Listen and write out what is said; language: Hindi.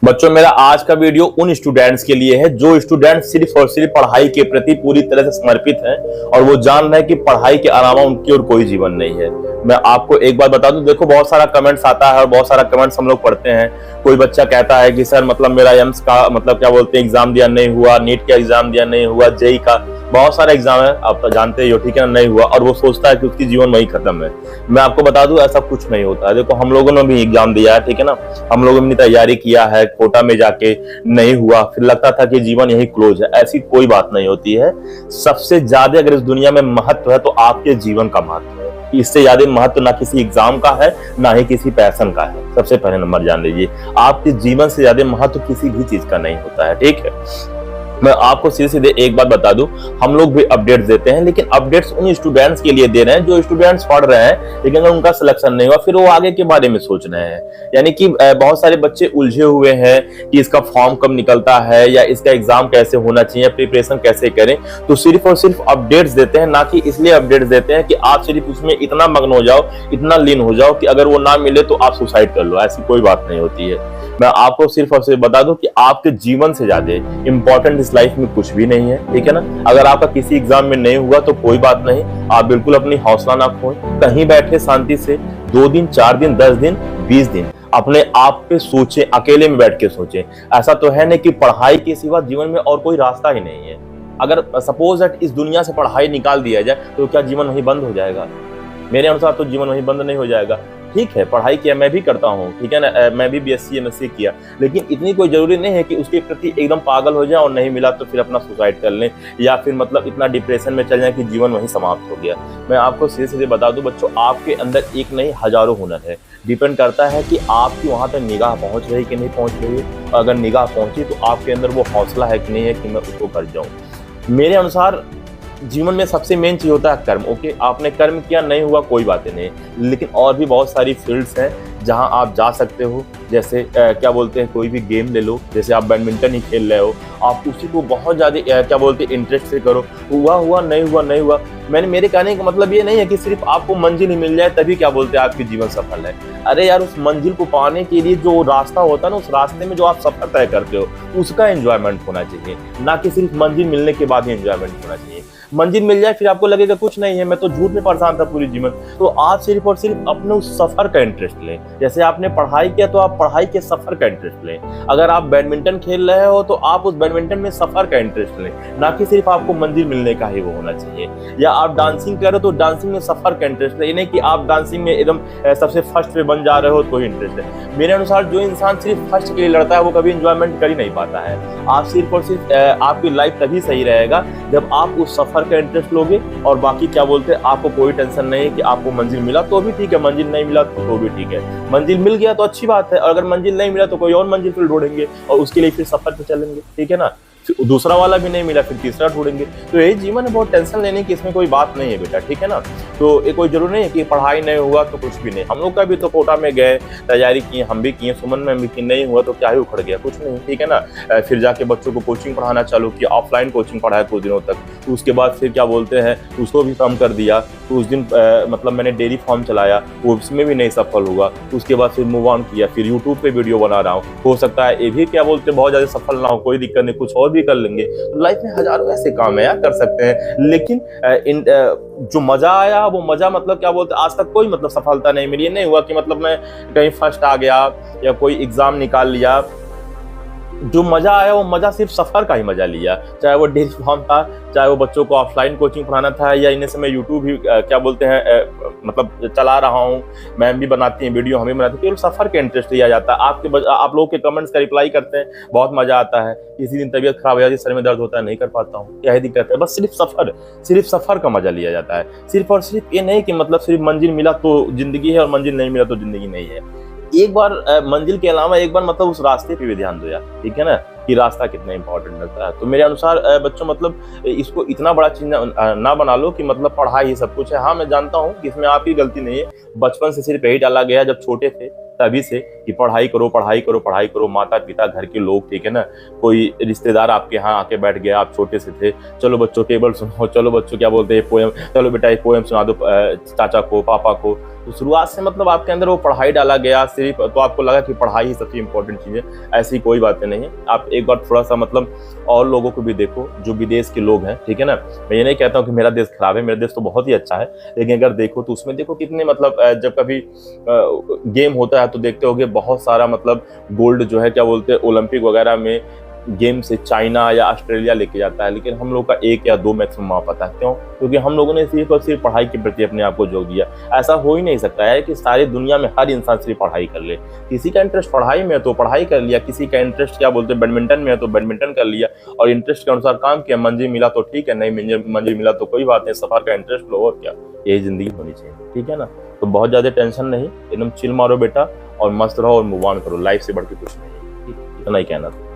बच्चों, मेरा आज का वीडियो उन स्टूडेंट्स के लिए है जो स्टूडेंट सिर्फ और सिर्फ पढ़ाई के प्रति पूरी तरह से समर्पित हैं और वो जान रहे हैं कि पढ़ाई के अलावा उनकी और कोई जीवन नहीं है। मैं आपको एक बात बता दूं, देखो बहुत सारा कमेंट्स आता है और बहुत सारा कमेंट्स हम लोग पढ़ते हैं। कोई बच्चा कहता है कि सर मतलब मेरा एम्स का मतलब क्या बोलते हैं एग्जाम दिया नहीं हुआ, नीट का एग्जाम दिया नहीं हुआ, जेई का बहुत सारा एग्जाम है, आप तो जानते ही हो, ठीक है, नहीं हुआ और वो सोचता है कि उसकी जीवन वही खत्म है। मैं आपको बता दूं ऐसा कुछ नहीं होता है। देखो हम लोगों ने भी एग्जाम दिया है, ठीक है ना, हम लोगों ने तैयारी किया है, कोटा में जाके नहीं हुआ, फिर लगता था कि जीवन यही क्लोज है। ऐसी कोई बात नहीं होती है। सबसे ज्यादा अगर इस दुनिया में महत्व है तो आपके जीवन का महत्व है। इससे ज्यादा महत्व ना किसी एग्जाम का है ना ही किसी पैशन का है। सबसे पहले नंबर जान लीजिए, आपके जीवन से ज्यादा महत्व किसी भी चीज का नहीं होता है, ठीक है। मैं आपको सीधे सीधे एक बात बता दूं, हम लोग भी अपडेट्स देते हैं, लेकिन अपडेट्स उन स्टूडेंट्स के लिए दे रहे हैं जो स्टूडेंट्स पढ़ रहे हैं, लेकिन अगर उनका सिलेक्शन नहीं हुआ फिर वो आगे के बारे में सोच रहे हैं। यानी कि बहुत सारे बच्चे उलझे हुए हैं कि इसका फॉर्म कब निकलता है या इसका एग्जाम कैसे होना चाहिए, प्रिपरेशन कैसे करें। तो सिर्फ और सिर्फ अपडेट्स देते हैं, ना कि इसलिए अपडेट्स देते हैं कि आप सिर्फ उसमें इतना मग्न हो जाओ, इतना लीन हो जाओ कि अगर वो ना मिले तो आप सुसाइड कर लो। ऐसी कोई बात नहीं होती है। मैं आपको सिर्फ और सिर्फ बता दूं कि आपके जीवन से ज्यादा इंपॉर्टेंट इस लाइफ में कुछ भी नहीं है, ठीक है ना। अगर आपका किसी एग्जाम में नहीं हुआ तो कोई बात नहीं, आप बिल्कुल अपनी हौसला ना खोएं। कहीं बैठे शांति से 2 दिन 4 दिन 10 दिन 20 दिन अपने आप पे सोचें, अकेले में बैठ के सोचें। ऐसा तो है नहीं कि पढ़ाई के सिवा जीवन में और कोई रास्ता ही नहीं है। अगर सपोज दैट इस दुनिया से पढ़ाई निकाल दिया जाए तो क्या जीवन वहीं बंद हो जाएगा? मेरे अनुसार तो जीवन वहीं बंद नहीं हो जाएगा। ठीक है, पढ़ाई किया, मैं भी करता हूँ, ठीक है ना, मैं भी बीएससी एमएससी किया, लेकिन इतनी कोई जरूरी नहीं है कि उसके प्रति एकदम पागल हो जाए और नहीं मिला तो फिर अपना सुसाइड कर लें या फिर मतलब इतना डिप्रेशन में चल जाए कि जीवन वहीं समाप्त हो गया। मैं आपको सीधे सीधे बता दूं बच्चों, आपके अंदर एक नहीं हजारों हुनर है। डिपेंड करता है कि आपकी वहां तक निगाह पहुंच रही कि नहीं पहुंच रही है। अगर निगाह पहुंची तो आपके अंदर वो हौसला है कि नहीं है कि मैं उसको कर जाऊं। मेरे अनुसार जीवन में सबसे मेन चीज होता है कर्म। ओके, आपने कर्म किया, नहीं हुआ कोई बातें नहीं, लेकिन और भी बहुत सारी फील्ड्स हैं जहां आप जा सकते हो। जैसे क्या बोलते हैं, कोई भी गेम ले लो, जैसे आप बैडमिंटन ही खेल रहे हो, आप उसी को बहुत ज्यादा क्या बोलते हैं इंटरेस्ट से करो। हुआ हुआ नहीं हुआ नहीं हुआ। मेरे कहने का मतलब ये नहीं है कि सिर्फ आपको मंजिल ही मिल जाए तभी क्या बोलते हैं आपकी जीवन सफल है। अरे यार, उस मंजिल को पाने के लिए जो रास्ता होता है ना, उस रास्ते में जो आप सफर तय करते हो उसका एंजॉयमेंट होना चाहिए, ना कि सिर्फ मंजिल मिलने के बाद ही एंजॉयमेंट होना चाहिए। मंजिल मिल जाए फिर आपको लगेगा कुछ नहीं है, मैं तो झूठ में परेशान था पूरी जीवन। तो आप सिर्फ और सिर्फ अपने उस सफर का इंटरेस्ट लें। जैसे आपने पढ़ाई किया तो आप पढ़ाई के सफर का इंटरेस्ट लें। अगर आप बैडमिंटन खेल रहे हो तो आप उस बैडमिंटन में सफर का इंटरेस्ट लें, ना कि सिर्फ आपको मंजिल मिलने का ही वो होना चाहिए। या आप डांसिंग कर रहे हो तो डांसिंग में सफर का इंटरेस्ट लें, नहीं कि आप डांसिंग में एकदम सबसे फर्स्ट पे बन जा रहे हो तो ही इंटरेस्ट है। मेरे अनुसार जो इंसान सिर्फ फर्स्ट के लिए लड़ता है वो कभी इंजॉयमेंट कर ही नहीं पाता है। आप सिर्फ और सिर्फ आपकी लाइफ तभी सही रहेगा जब आप उस सफर का इंटरेस्ट लोगे और बाकी क्या बोलते हैं आपको कोई टेंशन नहीं है कि आपको मंजिल मिला तो भी ठीक है, मंजिल नहीं मिला तो भी ठीक है। मंजिल मिल गया तो अच्छी बात है, और अगर मंजिल नहीं मिला तो कोई और मंजिल फिर ढूंढेंगे और उसके लिए फिर सफर पे चलेंगे, ठीक है ना। फिर दूसरा वाला भी नहीं मिला फिर तीसरा ढूंढेंगे। तो यही जीवन है, बहुत टेंशन लेने की इसमें कोई बात नहीं है बेटा, ठीक है ना। तो ये कोई जरूरी नहीं है कि पढ़ाई नहीं हुआ तो कुछ भी नहीं। हम लोग का भी तो कोटा में गए, तैयारी की, हम भी किए, सुमन में भी की, नहीं हुआ तो क्या ही उखड़ गया, कुछ नहीं, ठीक है ना। फिर जाके बच्चों को कोचिंग पढ़ाना चालू किया, ऑफलाइन कोचिंग पढ़ाया कुछ दिनों तक। तो उसके बाद फिर क्या बोलते हैं उसको भी कम कर दिया। तो उस दिन मतलब मैंने डेयरी फार्म चलाया, वो उसमें भी नहीं सफल हुआ। उसके बाद फिर मूव ऑन किया, फिर यूट्यूब पे वीडियो बना रहा हूँ। हो सकता है ये भी क्या बोलते हैं बहुत ज्यादा सफल ना हो, कोई दिक्कत नहीं, कुछ और भी कर लेंगे। लाइफ में हजारों ऐसे काम है यार, कर सकते हैं। लेकिन जो मजा आया वो मजा मतलब क्या बोलते हैं आज तक कोई मतलब सफलता नहीं मिली। नहीं हुआ कि मतलब मैं कहीं फर्स्ट आ गया या कोई एग्जाम निकाल लिया। जो मजा आया वो मजा सिर्फ सफर का ही मजा लिया, चाहे वो डेयरी फार्म था, चाहे वो बच्चों को ऑफलाइन कोचिंग पढ़ाना था, या इन्हें से मैं यूट्यूब भी क्या बोलते हैं मतलब चला रहा हूँ। मैम भी बनाती हैं वीडियो, हम भी बनाते हैं। केवल सफर के इंटरेस्ट लिया जाता है। आप लोगों के कमेंट्स का रिप्लाई करते हैं, बहुत मजा आता है। किसी दिन तबीयत खराब हो जाती है, सर में दर्द होता है, नहीं कर पाता हूँ, क्या ही दिक्कत है। बस सिर्फ सफर का मजा लिया जाता है। सिर्फ और सिर्फ ये नहीं कि मतलब सिर्फ मंजिल मिला तो जिंदगी है और मंजिल नहीं मिला तो जिंदगी नहीं है। एक बार मंजिल के अलावा एक बार मतलब उस रास्ते पे भी ध्यान दो यार, ठीक है ना, कि रास्ता कितना इंपॉर्टेंट रहता है। तो मेरे अनुसार बच्चों मतलब इसको इतना बड़ा चीज ना बना लो कि मतलब पढ़ाई ही सब कुछ है। हाँ, मैं जानता हूँ कि इसमें आपकी गलती नहीं है, बचपन से सिर्फ यही डाला गया जब छोटे थे तभी से कि पढ़ाई करो पढ़ाई करो पढ़ाई करो, माता पिता घर के लोग, ठीक है ना, कोई रिश्तेदार आपके यहाँ आके बैठ गया, आप छोटे से थे, चलो बच्चों टेबल सुनाओ, चलो बच्चों क्या बोलते हैं पोएम, चलो बेटा एक पोएम सुना दो चाचा को पापा को। तो शुरुआत से मतलब आपके अंदर वो पढ़ाई डाला गया सिर्फ, तो आपको लगा कि पढ़ाई ही सबसे इंपॉर्टेंट चीज़ है। ऐसी कोई बातें नहीं है। आप एक बार थोड़ा सा मतलब और लोगों को भी देखो जो विदेश के लोग हैं, ठीक है ना। मैं ये नहीं कहता हूँ कि मेरा देश खराब है, मेरा देश तो बहुत ही अच्छा है, लेकिन अगर देखो तो उसमें देखो कितने मतलब जब कभी गेम होता है तो देखते होगे बहुत सारा मतलब गोल्ड जो है क्या बोलते हैं ओलंपिक वगैरह में गेम से चाइना या ऑस्ट्रेलिया लेके जाता है, लेकिन हम लोग का 1 या 2 मैक्सिमम आ पाता है। क्यों? क्योंकि हम लोगों ने सिर्फ और सिर्फ पढ़ाई के प्रति अपने आप को जोड़ दिया। ऐसा हो ही नहीं सकता है कि सारी दुनिया में हर इंसान सिर्फ पढ़ाई कर ले। किसी का इंटरेस्ट पढ़ाई में है तो पढ़ाई कर लिया, किसी का इंटरेस्ट क्या बोलते हैं बैडमिंटन में है तो बैडमिंटन कर लिया, और इंटरेस्ट के अनुसार काम किया। मंजिल मिला तो ठीक है, नहीं मंजिल मिला तो कोई बात नहीं, सफर का इंटरेस्ट लो, और क्या, यही जिंदगी होनी चाहिए, ठीक है ना। तो बहुत ज्यादा टेंशन नहीं, एकदम चिल मारो बेटा और मस्त रहो और मूव ऑन करो, लाइफ से बढ़ के कुछ नहीं है। इतना ही कहना था।